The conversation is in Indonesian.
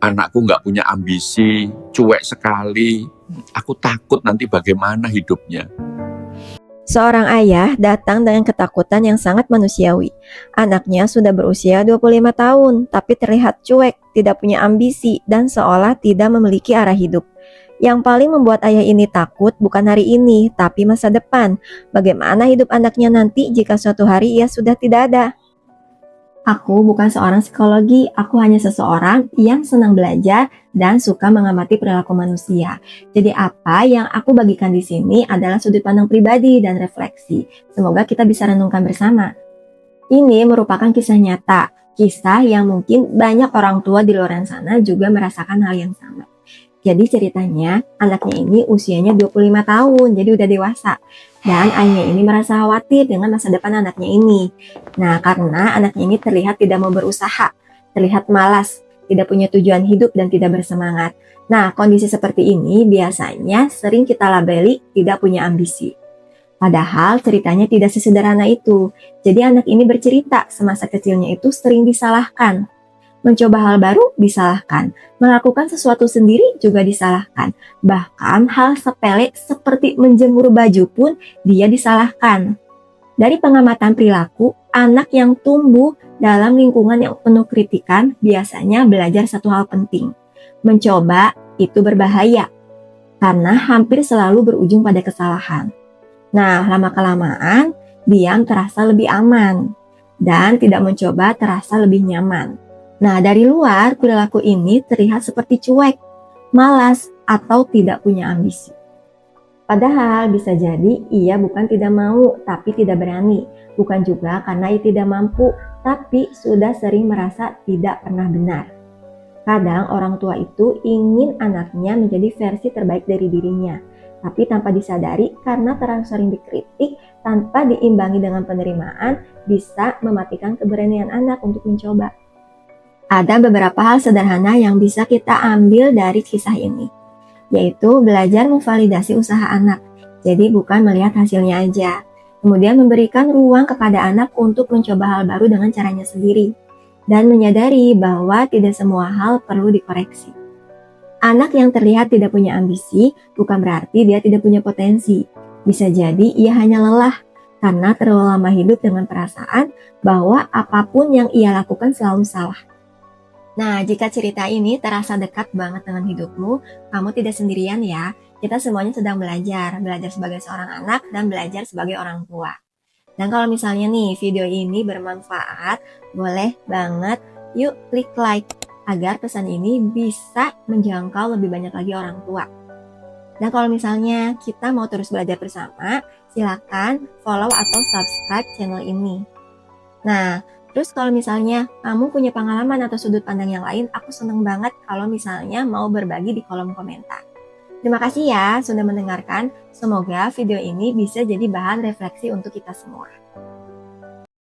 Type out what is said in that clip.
anakku nggak punya ambisi, cuek sekali. Aku takut nanti bagaimana hidupnya. Seorang ayah datang dengan ketakutan yang sangat manusiawi. Anaknya sudah berusia 25 tahun, tapi terlihat cuek, tidak punya ambisi, dan seolah tidak memiliki arah hidup. Yang paling membuat ayah ini takut bukan hari ini, tapi masa depan. Bagaimana hidup anaknya nanti jika suatu hari ia sudah tidak ada? Aku bukan seorang psikologi, aku hanya seseorang yang senang belajar dan suka mengamati perilaku manusia. Jadi apa yang aku bagikan di sini adalah sudut pandang pribadi dan refleksi. Semoga kita bisa renungkan bersama. Ini merupakan kisah nyata, kisah yang mungkin banyak orang tua di luar sana juga merasakan hal yang sama. Jadi ceritanya, anaknya ini usianya 25 tahun, jadi udah dewasa. Dan ayahnya ini merasa khawatir dengan masa depan anaknya ini. Nah, karena anaknya ini terlihat tidak mau berusaha, terlihat malas, tidak punya tujuan hidup dan tidak bersemangat. Nah, kondisi seperti ini biasanya sering kita labeli tidak punya ambisi. Padahal ceritanya tidak sesederhana itu. Jadi anak ini bercerita semasa kecilnya itu sering disalahkan. Mencoba hal baru disalahkan, melakukan sesuatu sendiri juga disalahkan. Bahkan hal sepele seperti menjemur baju pun dia disalahkan. Dari pengamatan perilaku, anak yang tumbuh dalam lingkungan yang penuh kritikan biasanya belajar satu hal penting. Mencoba itu berbahaya, karena hampir selalu berujung pada kesalahan. Nah, lama-kelamaan, diam terasa lebih aman, dan tidak mencoba terasa lebih nyaman. Nah, dari luar, perilaku ini terlihat seperti cuek, malas, atau tidak punya ambisi. Padahal bisa jadi ia bukan tidak mau, tapi tidak berani. Bukan juga karena ia tidak mampu, tapi sudah sering merasa tidak pernah benar. Kadang orang tua itu ingin anaknya menjadi versi terbaik dari dirinya, tapi tanpa disadari karena terlalu sering dikritik tanpa diimbangi dengan penerimaan bisa mematikan keberanian anak untuk mencoba. Ada beberapa hal sederhana yang bisa kita ambil dari kisah ini, yaitu belajar memvalidasi usaha anak, jadi bukan melihat hasilnya aja. Kemudian memberikan ruang kepada anak untuk mencoba hal baru dengan caranya sendiri, dan menyadari bahwa tidak semua hal perlu dikoreksi. Anak yang terlihat tidak punya ambisi bukan berarti dia tidak punya potensi. Bisa jadi ia hanya lelah, karena terlalu lama hidup dengan perasaan bahwa apapun yang ia lakukan selalu salah. Nah, jika cerita ini terasa dekat banget dengan hidupmu, kamu tidak sendirian ya. Kita semuanya sedang belajar sebagai seorang anak dan belajar sebagai orang tua. Dan kalau misalnya nih video ini bermanfaat, boleh banget yuk klik like agar pesan ini bisa menjangkau lebih banyak lagi orang tua. Dan kalau misalnya kita mau terus belajar bersama, silakan follow atau subscribe channel ini. Nah, terus kalau misalnya kamu punya pengalaman atau sudut pandang yang lain, aku seneng banget kalau misalnya mau berbagi di kolom komentar. Terima kasih ya sudah mendengarkan. Semoga video ini bisa jadi bahan refleksi untuk kita semua.